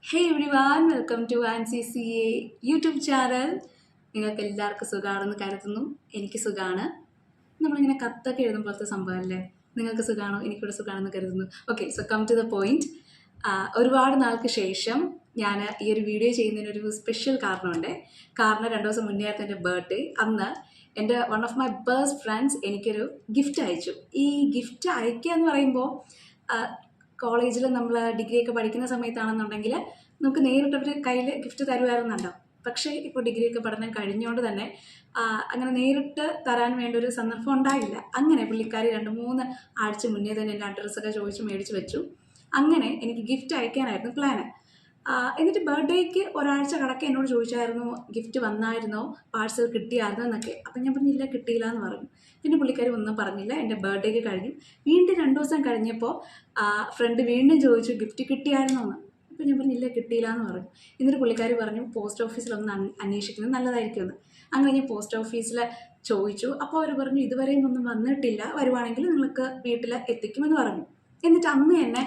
Hey everyone, welcome to ANCCA YouTube channel. നിങ്ങൾക്ക് എല്ലാവർക്കും സുഖമാണെന്ന് കരുതുന്നു. എനിക്ക് സുഖമാണ്. നമ്മളിങ്ങനെ കത്തൊക്കെ എഴുതുന്ന പോലത്തെ സംഭവമല്ലേ? നിങ്ങൾക്ക് സുഖമാണോ? എനിക്കിവിടെ സുഖമാണെന്ന് കരുതുന്നു. Okay, so come to the point. ഒരുപാട് നാൾക്ക് ശേഷം ഞാൻ ഈ ഒരു വീഡിയോ ചെയ്യുന്നതിനൊരു സ്പെഷ്യൽ കാരണമുണ്ട്. കാരണം 2 ദിവസം മുന്നേ ആയിരുന്നു എൻ്റെ ബർത്ത്ഡേ. അന്ന് എൻ്റെ one of my best friends എനിക്കൊരു ഗിഫ്റ്റ് അയച്ചു. ഈ ഗിഫ്റ്റ് അയക്കുക എന്ന് പറയുമ്പോൾ കോളേജിൽ നമ്മൾ ഡിഗ്രി ഒക്കെ പഠിക്കുന്ന സമയത്താണെന്നുണ്ടെങ്കിൽ നമുക്ക് നേരിട്ട് അവർ കയ്യിൽ ഗിഫ്റ്റ് തരുമായിരുന്നുണ്ടോ. പക്ഷേ ഇപ്പോൾ ഡിഗ്രിയൊക്കെ പഠനം കഴിഞ്ഞുകൊണ്ട് തന്നെ അങ്ങനെ നേരിട്ട് തരാൻ വേണ്ട ഒരു സന്ദർഭം ഉണ്ടായില്ല. അങ്ങനെ പുള്ളിക്കാരി 2-3 ആഴ്ച മുന്നേ തന്നെ എൻ്റെ അഡ്രസ്സൊക്കെ ചോദിച്ച് മേടിച്ച് വെച്ചു. അങ്ങനെ എനിക്ക് ഗിഫ്റ്റ് അയക്കാനായിരുന്നു പ്ലാന്. എന്നിട്ട് ബർത്ത്ഡേക്ക് ഒരാഴ്ച കടക്കെ എന്നോട് ചോദിച്ചായിരുന്നു ഗിഫ്റ്റ് വന്നായിരുന്നോ, പാഴ്സൽ കിട്ടിയായിരുന്നോ എന്നൊക്കെ. അപ്പം ഞാൻ പറഞ്ഞില്ല, കിട്ടിയില്ല എന്ന് പറഞ്ഞു. പിന്നെ പുള്ളിക്കാരി ഒന്നും പറഞ്ഞില്ല. എൻ്റെ ബർത്ത്ഡേക്ക് കഴിഞ്ഞു. വീണ്ടും 2 ദിവസം കഴിഞ്ഞപ്പോൾ ഫ്രണ്ട് വീണ്ടും ചോദിച്ചു ഗിഫ്റ്റ് കിട്ടിയായിരുന്നോ എന്ന്. അപ്പം ഞാൻ പറഞ്ഞില്ല, കിട്ടിയില്ല എന്ന് പറഞ്ഞു. എന്നിട്ട് പുള്ളിക്കാരി പറഞ്ഞു പോസ്റ്റ് ഓഫീസിലൊന്ന് അന്വേഷിക്കുന്നത് നല്ലതായിരിക്കുമെന്ന്. അങ്ങനെ ഞാൻ പോസ്റ്റ് ഓഫീസിൽ ചോദിച്ചു. അപ്പോൾ അവർ പറഞ്ഞു ഇതുവരെയും ഒന്നും വന്നിട്ടില്ല, വരുവാണെങ്കിൽ നിങ്ങൾക്ക് വീട്ടിൽ എത്തിക്കുമെന്ന് പറഞ്ഞു. എന്നിട്ട് അന്ന് തന്നെ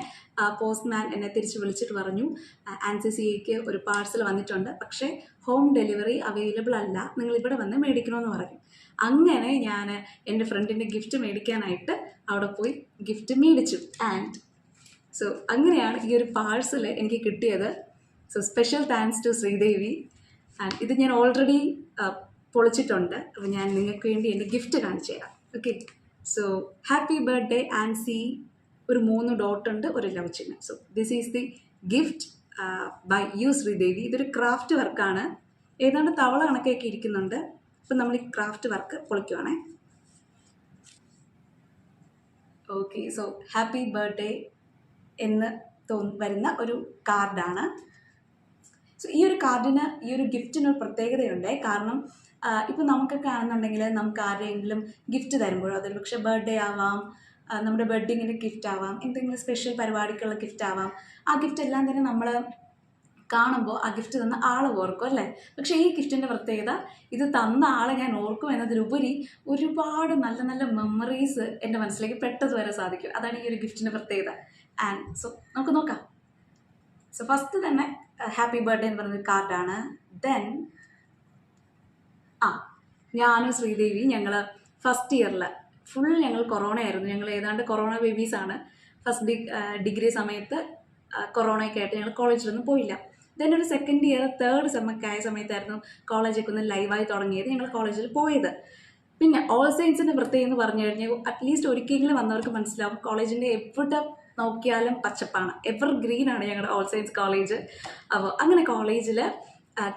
പോസ്റ്റ്മാൻ എന്നെ തിരിച്ച് വിളിച്ചിട്ട് പറഞ്ഞു ANCCAക്ക് ഒരു പാഴ്സൽ വന്നിട്ടുണ്ട്, പക്ഷേ ഹോം ഡെലിവറി അവൈലബിൾ അല്ല, നിങ്ങൾ ഇവിടെ വന്ന് മേടിക്കണമെന്ന് പറഞ്ഞു. അങ്ങനെ ഞാൻ എൻ്റെ ഫ്രണ്ടിൻ്റെ ഗിഫ്റ്റ് മേടിക്കാനായിട്ട് അവിടെ പോയി ഗിഫ്റ്റ് മേടിച്ചു. ആൻഡ് സോ അങ്ങനെയാണ് ഈ ഒരു പാഴ്സൽ എനിക്ക് കിട്ടിയത്. So special thanks to Sridevi. And ഇത് ഞാൻ ഓൾറെഡി പൊളിച്ചിട്ടുണ്ട്. അപ്പോൾ ഞാൻ നിങ്ങൾക്ക് വേണ്ടി എൻ്റെ ഗിഫ്റ്റ് കാണിച്ചു തരാം. Okay, so happy birthday Ancy. ഒരു 3 ഡോട്ട് ഉണ്ട്, ഒരു ലവ് ചിഹ്നം. So this is the gift by you Sridevi. ഇതൊരു ക്രാഫ്റ്റ് വർക്കാണ്. ഏതാണ്ട് തവള കണക്കൊക്കെ ഇരിക്കുന്നുണ്ട്. അപ്പം നമ്മൾ ഈ ക്രാഫ്റ്റ് വർക്ക് പൊളിക്കുവാണേ. ഓക്കെ, സോ ഹാപ്പി ബർത്ത്ഡേ എന്ന് വരുന്ന ഒരു കാർഡാണ്. സോ ഈ ഒരു കാർഡിന്, ഈ ഒരു ഗിഫ്റ്റിനൊരു പ്രത്യേകതയുണ്ട്. കാരണം ഇപ്പം നമുക്കൊക്കെ ആണെന്നുണ്ടെങ്കിൽ നമുക്ക് ആരെങ്കിലും ഗിഫ്റ്റ് തരുമ്പോഴോ, അതൊരു പക്ഷേ ബർത്ത്ഡേ ആവാം, നമ്മുടെ വെഡ്ഡിങ്ങിൻ്റെ ഗിഫ്റ്റ് ആവാം, എന്തെങ്കിലും സ്പെഷ്യൽ പരിപാടിക്കുള്ള ഗിഫ്റ്റ് ആവാം. ആ ഗിഫ്റ്റ് എല്ലാം തന്നെ നമ്മൾ കാണുമ്പോൾ ആ ഗിഫ്റ്റ് തന്ന ആളെ ഓർക്കും അല്ലേ. പക്ഷേ ഈ ഗിഫ്റ്റിൻ്റെ പ്രത്യേകത, ഇത് തന്ന ആളെ ഞാൻ ഓർക്കും എന്നതിലുപരി ഒരുപാട് നല്ല നല്ല മെമ്മറീസ് എൻ്റെ മനസ്സിലേക്ക് പെട്ടെന്ന് വരാൻ സാധിക്കും. അതാണ് ഈ ഒരു ഗിഫ്റ്റിൻ്റെ പ്രത്യേകത. ആൻഡ് സോ നമുക്ക് നോക്കാം. സോ ഫസ്റ്റ് തന്നെ ഹാപ്പി ബർത്ത്ഡേ എന്ന് പറയുന്ന കാർഡാണ്. ദെൻ ഞാനും ശ്രീദേവി ഞങ്ങൾ ഫസ്റ്റ് ഇയറിൽ ഫുൾ ഞങ്ങൾ കൊറോണ ആയിരുന്നു. ഞങ്ങൾ ഏതാണ്ട് കൊറോണ ബേബീസാണ്. ഫസ്റ്റ് ഡിഗ്രി സമയത്ത് കൊറോണയൊക്കെ ആയിട്ട് ഞങ്ങൾ കോളേജിലൊന്നും പോയില്ല. ദെൻ ഒരു സെക്കൻഡ് ഇയർ തേർഡ് സെമ്മൊക്കെ ആയ സമയത്തായിരുന്നു കോളേജൊക്കെ ഒന്ന് ലൈവായി തുടങ്ങിയത്, ഞങ്ങൾ കോളേജിൽ പോയത്. പിന്നെ ഓൾ സയൻസിൻ്റെ പ്രത്യേകം എന്ന് പറഞ്ഞു കഴിഞ്ഞാൽ അറ്റ്ലീസ്റ്റ് ഒരിക്കലെങ്കിലും വന്നവർക്ക് മനസ്സിലാവും, കോളേജിൻ്റെ എവിടെ നോക്കിയാലും പച്ചപ്പാണ്, എവർ ഗ്രീനാണ് ഞങ്ങളുടെ ഓൾ സയൻസ് കോളേജ്. അപ്പോൾ അങ്ങനെ കോളേജിൽ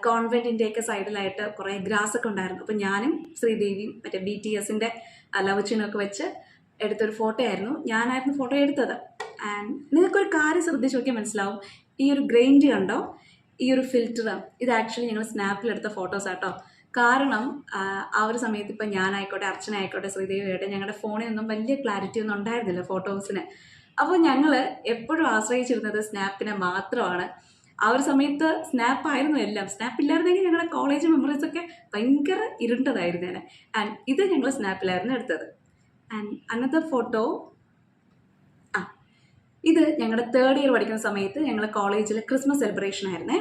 കോൺവെൻറ്റിൻ്റെയൊക്കെ സൈഡിലായിട്ട് കുറേ ഗ്രാസ് ഒക്കെ ഉണ്ടായിരുന്നു. അപ്പോൾ ഞാനും ശ്രീദേവിയും മറ്റേ BTSൻ്റെ ലവ് ചിഹ്നമൊക്കെ വെച്ച് എടുത്തൊരു ഫോട്ടോ ആയിരുന്നു. ഞാനായിരുന്നു ഫോട്ടോ എടുത്തത്. ആൻഡ് നിങ്ങൾക്കൊരു കാര്യം ശ്രദ്ധിച്ച് നോക്കിയാൽ മനസ്സിലാവും, ഈ ഒരു ഗ്രൈൻഡ് കണ്ടോ, ഈ ഒരു ഫിൽറ്റർ, ഇത് ആക്ച്വലി ഞങ്ങൾ സ്നാപ്പിലെടുത്ത ഫോട്ടോസ് ആട്ടോ. കാരണം ആ ഒരു സമയത്ത് ഇപ്പം ഞാനായിക്കോട്ടെ, അർച്ചന ആയിക്കോട്ടെ, ശ്രീദേവി ആയിട്ടെ, ഞങ്ങളുടെ ഫോണിനൊന്നും വലിയ ക്ലാരിറ്റി ഒന്നും ഉണ്ടായിരുന്നില്ല ഫോട്ടോസിന്. അപ്പോൾ ഞങ്ങൾ എപ്പോഴും ആശ്രയിച്ചിരുന്നത് സ്നാപ്പിനെ മാത്രമാണ്. ആ ഒരു സമയത്ത് സ്നാപ്പായിരുന്നു എല്ലാം. സ്നാപ്പ് ഇല്ലായിരുന്നെങ്കിൽ ഞങ്ങളുടെ കോളേജ് മെമ്മറീസൊക്കെ ഭയങ്കര ഇരുണ്ടതായിരുന്നേനെ. ആൻഡ് ഇത് ഞങ്ങൾ സ്നാപ്പിലായിരുന്നു എടുത്തത്. ആൻഡ് അനദർ ഫോട്ടോ, ഇത് ഞങ്ങളുടെ തേർഡ് ഇയർ പഠിക്കുന്ന സമയത്ത് ഞങ്ങൾ കോളേജിൽ ക്രിസ്മസ് സെലിബ്രേഷൻ ആയിരുന്നേ.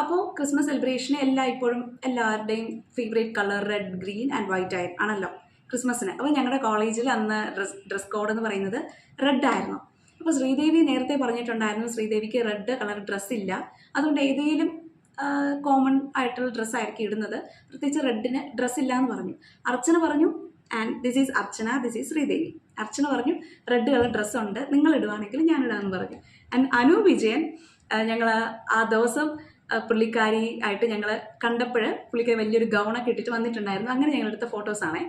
അപ്പോൾ ക്രിസ്മസ് സെലിബ്രേഷന് ഇപ്പോഴും എല്ലാവരുടെയും favourite colour red, green and white ആണല്ലോ ക്രിസ്മസിന്. അപ്പോൾ ഞങ്ങളുടെ കോളേജിൽ അന്ന് ഡ്രസ് കോഡ് എന്ന് പറയുന്നത് റെഡ് ആയിരുന്നു. അപ്പോൾ ശ്രീദേവി നേരത്തെ പറഞ്ഞിട്ടുണ്ടായിരുന്നു ശ്രീദേവിക്ക് റെഡ് കളർ ഡ്രസ്സില്ല, അതുകൊണ്ട് ഏതെങ്കിലും കോമൺ ആയിട്ടുള്ള ഡ്രസ്സായിരിക്കും ഇടുന്നത്, പ്രത്യേകിച്ച് റെഡിന് ഡ്രസ്സില്ല എന്ന് പറഞ്ഞു. അർച്ചന പറഞ്ഞു, and this is Archana, this is Sreedevi. Archana പറഞ്ഞു റെഡ് കളർ ഡ്രസ്സുണ്ട്, നിങ്ങൾ ഇടുവാണെങ്കിൽ ഞാൻ ഇടാമെന്ന് പറഞ്ഞു. ആൻഡ് അനു വിജയൻ ഞങ്ങൾ ആ ദിവസം പുള്ളിക്കാരി ആയിട്ട് ഞങ്ങൾ കണ്ടപ്പോൾ പുള്ളിക്കാരി വലിയൊരു ഗൗണൊക്കെ ഇട്ടിട്ട് വന്നിട്ടുണ്ടായിരുന്നു. അങ്ങനെ ഞങ്ങളെടുത്ത ഫോട്ടോസാണേ.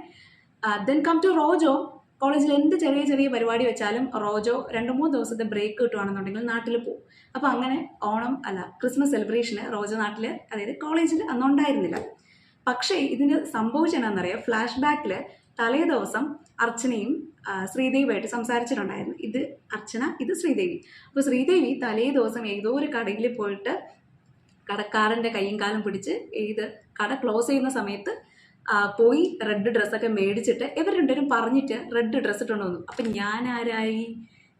Then come to Rojo. കോളേജിൽ എന്ത് ചെറിയ ചെറിയ പരിപാടി വെച്ചാലും റോജോ 2-3 ദിവസത്തെ ബ്രേക്ക് കിട്ടുവാണെന്നുണ്ടെങ്കിൽ നാട്ടിൽ പോകും. അപ്പോൾ അങ്ങനെ ക്രിസ്മസ് സെലിബ്രേഷന് റോജോ നാട്ടിൽ, അതായത് കോളേജിൽ അന്നുണ്ടായിരുന്നില്ല. പക്ഷേ ഇതിന് സംഭവിച്ചെന്നാന്നറിയാം, ഫ്ലാഷ് ബാക്കിൽ തലേ ദിവസം അർച്ചനയും ശ്രീദേവിയായിട്ട് സംസാരിച്ചിട്ടുണ്ടായിരുന്നു. ഇത് അർച്ചന, ഇത് ശ്രീദേവി. അപ്പോൾ ശ്രീദേവി തലേ ദിവസം ഏതോ ഒരു കടയിൽ പോയിട്ട് കടക്കാരൻ്റെ കൈയും കാലും പിടിച്ച് കട ക്ലോസ് ചെയ്യുന്ന സമയത്ത് പോയി റെഡ് ഡ്രസ്സൊക്കെ മേടിച്ചിട്ട് ഇവർ രണ്ടുപേരും പറഞ്ഞിട്ട് റെഡ് ഡ്രസ്സ് ഇട്ടുകൊണ്ട് വന്നു. അപ്പം ഞാൻ ആരായി?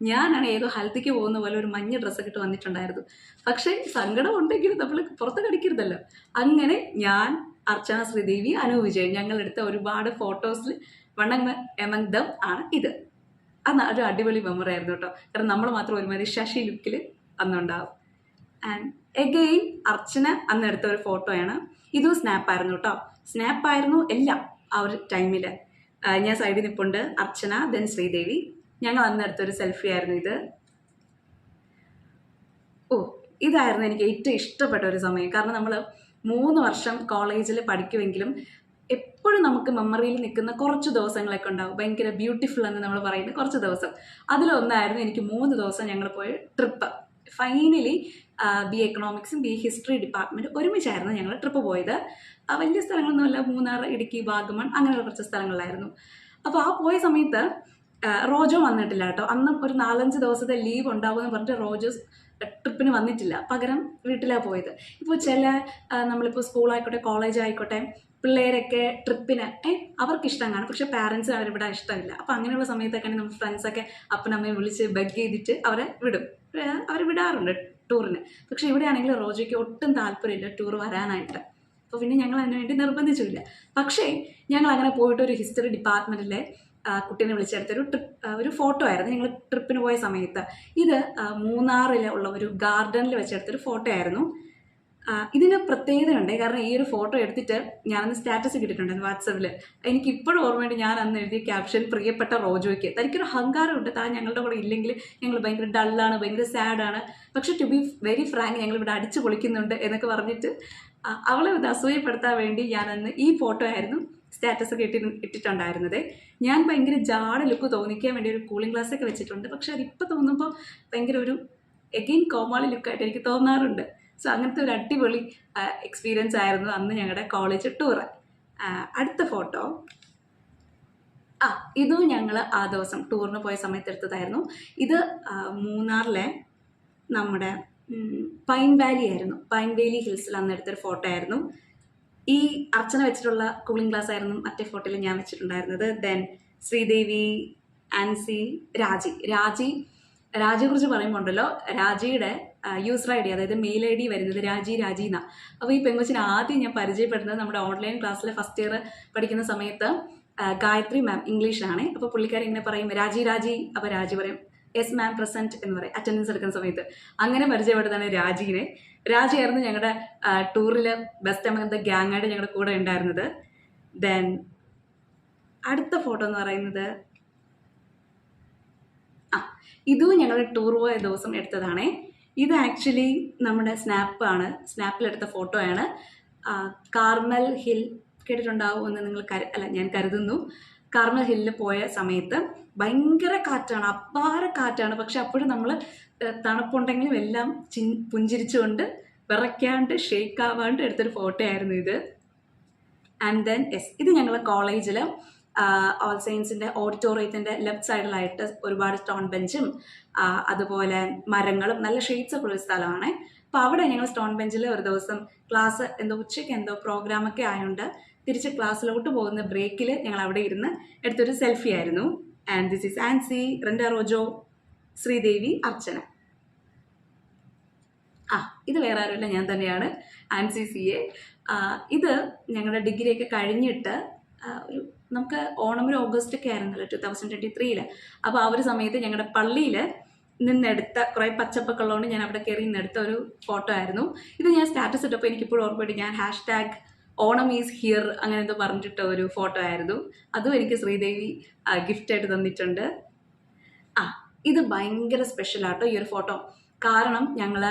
ഞാനാണ് ഏതോ ഹൽദിക്ക് പോകുന്ന പോലെ ഒരു മഞ്ഞ ഡ്രസ്സൊക്കെ ഇട്ട് വന്നിട്ടുണ്ടായിരുന്നു. പക്ഷേ സങ്കടം ഉണ്ടെങ്കിലും നമ്മൾ പുറത്ത് കടിക്കരുതല്ലോ. അങ്ങനെ ഞാൻ, അർച്ചന, ശ്രീദേവി, അനു വിജയൻ ഞങ്ങളെടുത്ത ഒരുപാട് ഫോട്ടോസിൽ വൺ എമംഗ് ദം ആണ് ഇത്. അത് ഒരു അടിപൊളി മെമ്മറി ആയിരുന്നു കേട്ടോ. കാരണം നമ്മൾ മാത്രം ഒരുമാതിരി ശശി ലുക്കിൽ അന്നുണ്ടാവും. ആൻഡ് എഗെയിൻ അർച്ചന അന്ന് എടുത്ത ഒരു ഫോട്ടോയാണ്. ഇതും സ്നാപ്പായിരുന്നു കേട്ടോ. സ്നാപ്പായിരുന്നു എല്ലാം ആ ഒരു ടൈമിൽ. ഞാൻ സൈഡിൽ നിൽപ്പുണ്ട്, അർച്ചന, ദെൻ ശ്രീദേവി. ഞങ്ങൾ അന്ന് എടുത്തൊരു സെൽഫി ആയിരുന്നു ഇത്. ഇതായിരുന്നു എനിക്ക് ഏറ്റവും ഇഷ്ടപ്പെട്ട ഒരു സമയം. കാരണം നമ്മൾ 3 വർഷം കോളേജിൽ പഠിക്കുമെങ്കിലും എപ്പോഴും നമുക്ക് മെമ്മറിയിൽ നിൽക്കുന്ന കുറച്ച് ദിവസങ്ങളൊക്കെ ഉണ്ടാവും, ഭയങ്കര ബ്യൂട്ടിഫുൾ എന്ന് നമ്മൾ പറയുന്ന കുറച്ച് ദിവസം. അതിലൊന്നായിരുന്നു എനിക്ക് 3 ദിവസം ഞങ്ങൾ പോയ ട്രിപ്പ്. ഫൈനലി ബി എക്കണോമിക്സും ബി ഹിസ്റ്ററി ഡിപ്പാർട്ട്മെൻറ്റ് ഒരുമിച്ചായിരുന്നു ഞങ്ങൾ ട്രിപ്പ് പോയത്. വലിയ സ്ഥലങ്ങളൊന്നുമല്ല, മൂന്നാർ, ഇടുക്കി, വാഗമൺ അങ്ങനെയുള്ള കുറച്ച് സ്ഥലങ്ങളിലായിരുന്നു. അപ്പോൾ ആ പോയ സമയത്ത് റോജോ വന്നിട്ടില്ല കേട്ടോ. അന്നും ഒരു 4-5 ദിവസത്തെ ലീവ് ഉണ്ടാവുമെന്ന് പറഞ്ഞിട്ട് റോജോ ട്രിപ്പിന് വന്നിട്ടില്ല, പകരം വീട്ടിലാണ് പോയത്. ഇപ്പോൾ ചില നമ്മളിപ്പോൾ സ്കൂളായിക്കോട്ടെ കോളേജ് ആയിക്കോട്ടെ പിള്ളേരൊക്കെ ട്രിപ്പിന് അവർക്ക് ഇഷ്ടം കാണും, പക്ഷേ പാരൻസ് അവരിവിടെ ഇഷ്ടമില്ല. അപ്പോൾ അങ്ങനെയുള്ള സമയത്തൊക്കെയാണ് നമ്മൾ ഫ്രണ്ട്സൊക്കെ അപ്പനമ്മയെ വിളിച്ച് ബഗ് ചെയ്തിട്ട് അവരെ വിടും. അവർ വിടാറുണ്ട് ടൂറിന്. പക്ഷേ ഇവിടെയാണെങ്കിൽ റോജോയ്ക്ക് ഒട്ടും താല്പര്യമില്ല ടൂർ വരാനായിട്ട്. അപ്പോൾ പിന്നെ ഞങ്ങൾ അതിന് വേണ്ടി നിർബന്ധിച്ചില്ല. പക്ഷേ ഞങ്ങൾ അങ്ങനെ പോയിട്ട് ഒരു ഹിസ്റ്ററി ഡിപ്പാർട്ട്മെൻറ്റിലെ കുട്ടീനെ വിളിച്ചെടുത്തൊരു ഒരു ഫോട്ടോ ആയിരുന്നു ഞങ്ങൾ ട്രിപ്പിന് പോയ സമയത്ത്. ഇത് മൂന്നാറിൽ ഉള്ള ഒരു ഗാർഡനിൽ വെച്ചെടുത്തൊരു ഫോട്ടോ ആയിരുന്നു. ഇതിന് പ്രത്യേകതയുണ്ട്. കാരണം ഈ ഒരു ഫോട്ടോ എടുത്തിട്ട് ഞാനന്ന് സ്റ്റാറ്റസ് കിട്ടിയിട്ടുണ്ടായിരുന്നു വാട്സപ്പിൽ. എനിക്ക് ഇപ്പോഴും ഓർമ്മയുണ്ട്, ഞാൻ അന്ന് എഴുതിയ ക്യാപ്ഷൻ പ്രിയപ്പെട്ട റോജോയ്ക്ക്. തനിക്കൊരു അഹങ്കാരമുണ്ട്, താൻ ഞങ്ങളുടെ കൂടെ ഇല്ലെങ്കിൽ ഞങ്ങൾ ഭയങ്കര ഡള്ളാണ്, ഭയങ്കര സാഡാണ്, പക്ഷെ ടു ബി വെരി ഫ്രാങ്ക് ഞങ്ങളിവിടെ അടിച്ചു പൊളിക്കുന്നുണ്ട് എന്നൊക്കെ പറഞ്ഞിട്ട് അവളെ ഇത് അസൂയപ്പെടുത്താൻ വേണ്ടി ഞാനന്ന് ഈ ഫോട്ടോ ആയിരുന്നു സ്റ്റാറ്റസ് ഒക്കെ ഇട്ടിട്ടുണ്ടായിരുന്നത്. ഞാൻ ഭയങ്കര ജാട ലുക്ക് തോന്നിക്കാൻ വേണ്ടി ഒരു കൂളിംഗ് ഗ്ലാസ് ഒക്കെ വെച്ചിട്ടുണ്ട്. പക്ഷെ അതിപ്പോൾ തോന്നുമ്പോൾ ഭയങ്കര ഒരു എഗെയിൻ കോമാളി ലുക്കായിട്ട് എനിക്ക് തോന്നാറുണ്ട്. സോ അങ്ങനത്തെ ഒരു അടിപൊളി എക്സ്പീരിയൻസ് ആയിരുന്നു അന്ന് ഞങ്ങളുടെ കോളേജ് ടൂറ്. അടുത്ത ഫോട്ടോ ഇതും ഞങ്ങൾ ആ ദിവസം ടൂറിന് പോയ സമയത്ത് എടുത്തതായിരുന്നു. ഇത് മൂന്നാറിലെ നമ്മുടെ പൈൻ വാലി ആയിരുന്നു. പൈൻ വാലി ഹിൽസിൽ അന്ന് എടുത്തൊരു ഫോട്ടോ ആയിരുന്നു. ഈ അർച്ചന വെച്ചിട്ടുള്ള കൂളിംഗ് ഗ്ലാസ് ആയിരുന്നു മറ്റേ ഫോട്ടോയിൽ ഞാൻ വെച്ചിട്ടുണ്ടായിരുന്നത്. ദെൻ ശ്രീദേവി, ആൻസി, രാജിയെ കുറിച്ച് പറയുമ്പോൾ ഉണ്ടല്ലോ, രാജിയുടെ യൂസർ ഐ ഡി, അതായത് മെയിൽ ഐ ഡി വരുന്നത് രാജി എന്നാണ്. അപ്പോൾ ഈ പെങ്കൊച്ചിനെ ആദ്യം ഞാൻ പരിചയപ്പെടുന്നത് നമ്മുടെ ഓൺലൈൻ ക്ലാസ്സിലെ ഫസ്റ്റ് ഇയർ പഠിക്കുന്ന സമയത്ത് ഗായത്രി മാം ഇംഗ്ലീഷാണ്. അപ്പോൾ പുള്ളിക്കാരി ഇങ്ങനെ പറയും രാജി, അപ്പോൾ രാജി പറയും യെസ് മാം പ്രസൻറ്റ് എന്ന് പറയും അറ്റൻഡൻസ് എടുക്കുന്ന സമയത്ത്. അങ്ങനെ പരിചയപ്പെടുന്നതാണ് രാജിയായിരുന്നു ഞങ്ങളുടെ ടൂറിൽ ബെസ്റ്റ് എമംഗ് ഗ്യാങ്ങായിട്ട് ഞങ്ങളുടെ കൂടെ ഉണ്ടായിരുന്നത്. ദെൻ അടുത്ത ഫോട്ടോ എന്ന് പറയുന്നത് ഇതും ഞങ്ങൾ ടൂർ പോയ ദിവസം എടുത്തതാണേ. ഇത് ആക്ച്വലി നമ്മുടെ സ്നാപ്പിലെടുത്ത ഫോട്ടോ ആണ്. കാർമൽ ഹിൽ കേട്ടിട്ടുണ്ടാവും എന്ന് നിങ്ങൾ ഞാൻ കരുതുന്നു. കാർമൽ ഹില്ലിൽ പോയ സമയത്ത് ഭയങ്കര കാറ്റാണ്, അപ്പാര കാറ്റാണ്. പക്ഷെ അപ്പോഴും നമ്മൾ തണുപ്പുണ്ടെങ്കിലും എല്ലാം പുഞ്ചിരിച്ചുകൊണ്ട് വിറയ്ക്കാണ്ട് ഷേക്ക് ആവാണ്ട് എടുത്തൊരു ഫോട്ടോ ആയിരുന്നു ഇത്. ആൻഡ് ദെൻ ഇത് ഞങ്ങൾ കോളേജിൽ ഓൾ സയൻസിൻ്റെ ഓഡിറ്റോറിയത്തിൻ്റെ ലെഫ്റ്റ് സൈഡിലായിട്ട് ഒരുപാട് സ്റ്റോൺ ബെഞ്ചും അതുപോലെ മരങ്ങളും നല്ല ഷെയ്ഡ്സ് ഒക്കെ ഉള്ള സ്ഥലമാണ്. അപ്പോൾ അവിടെ ഞങ്ങൾ സ്റ്റോൺ ബെഞ്ചിൽ ഒരു ദിവസം ക്ലാസ് ഉച്ചയ്ക്ക് പ്രോഗ്രാമൊക്കെ ആയതുകൊണ്ട് തിരിച്ച് ക്ലാസ്സിലോട്ട് പോകുന്ന ബ്രേക്കിൽ ഞങ്ങൾ അവിടെ ഇരുന്ന് എടുത്തൊരു സെൽഫി ആയിരുന്നു. And this is Ancy, Rojo, Sreedevi, Archana. ഇത് വേറെ ആരുമില്ല, ഞാൻ തന്നെയാണ്, ആൻസി CA. ഇത് ഞങ്ങളുടെ ഡിഗ്രിയൊക്കെ കഴിഞ്ഞിട്ട് നമുക്ക് ഓണം ഒരു ഓഗസ്റ്റൊക്കെ ആയിരുന്നല്ലോ 2023. അപ്പോൾ ആ ഒരു സമയത്ത് ഞങ്ങളുടെ പള്ളിയിൽ നിന്നെടുത്ത കുറേ പച്ചപ്പൊക്കെ ഉള്ളതുകൊണ്ട് ഞാൻ അവിടെ കയറി നിന്നെടുത്ത ഒരു ഫോട്ടോ ആയിരുന്നു ഇത്. ഞാൻ സ്റ്റാറ്റസ് ഇട്ടപ്പോൾ എനിക്കിപ്പോഴും ഓർമ്മയുണ്ട്, ഞാൻ #ഓണം ഈസ് ഹിയർ അങ്ങനെ എന്തോ പറഞ്ഞിട്ട ഒരു ഫോട്ടോ ആയിരുന്നു. അതും എനിക്ക് ശ്രീദേവി ഗിഫ്റ്റായിട്ട് തന്നിട്ടുണ്ട്. ഇത് ഭയങ്കര സ്പെഷ്യലാട്ടോ ഈ ഒരു ഫോട്ടോ. കാരണം ഞങ്ങൾ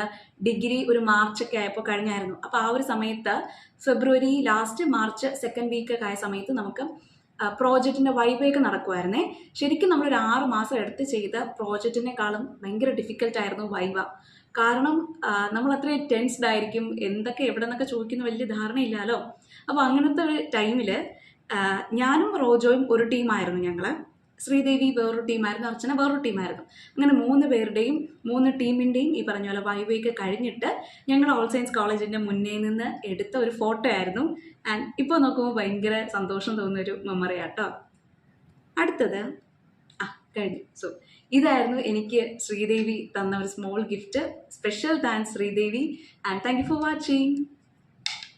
ഡിഗ്രി ഒരു മാർച്ചൊക്കെ ആയപ്പോൾ കഴിഞ്ഞായിരുന്നു. അപ്പോൾ ആ ഒരു സമയത്ത് ഫെബ്രുവരി ലാസ്റ്റ് മാർച്ച് സെക്കൻഡ് വീക്കൊക്കെ ആയ സമയത്ത് നമുക്ക് പ്രോജക്റ്റിൻ്റെ വൈവയൊക്കെ നടക്കുമായിരുന്നേ. ശരിക്കും നമ്മളൊരു 6 മാസം എടുത്ത് ചെയ്ത പ്രോജക്റ്റിനേക്കാളും ഭയങ്കര ഡിഫിക്കൽട്ടായിരുന്നു വൈവ. കാരണം നമ്മൾ അത്രയും ടെൻസ്ഡ് ആയിരിക്കും, എന്തൊക്കെ എവിടെ നിന്നൊക്കെ ചോദിക്കുന്ന വലിയ ധാരണയില്ലല്ലോ. അപ്പോൾ അങ്ങനത്തെ ഒരു ടൈമിൽ ഞാനും റോജോയും ഒരു ടീമായിരുന്നു. ഞങ്ങൾ ശ്രീദേവി വേറൊരു ടീമായിരുന്നു, അർച്ചന വേറൊരു ടീമായിരുന്നു. അങ്ങനെ 3 ടീമിൻ്റെയും ഈ പറഞ്ഞ പോലെ വൈവയൊക്കെ കഴിഞ്ഞിട്ട് ഞങ്ങൾ ഓൾ സയൻസ് കോളേജിൻ്റെ മുന്നേ നിന്ന് എടുത്ത ഒരു ഫോട്ടോ ആയിരുന്നു. ആൻഡ് ഇപ്പോൾ നോക്കുമ്പോൾ ഭയങ്കര സന്തോഷം തോന്നുന്നൊരു മെമ്മറി ആട്ടോ. അടുത്തത് കഴിഞ്ഞു. സോ ഇതായിരുന്നു എനിക്ക് ശ്രീദേവി തന്ന ഒരു small gift. Special thanks Sridevi, and thank you for watching.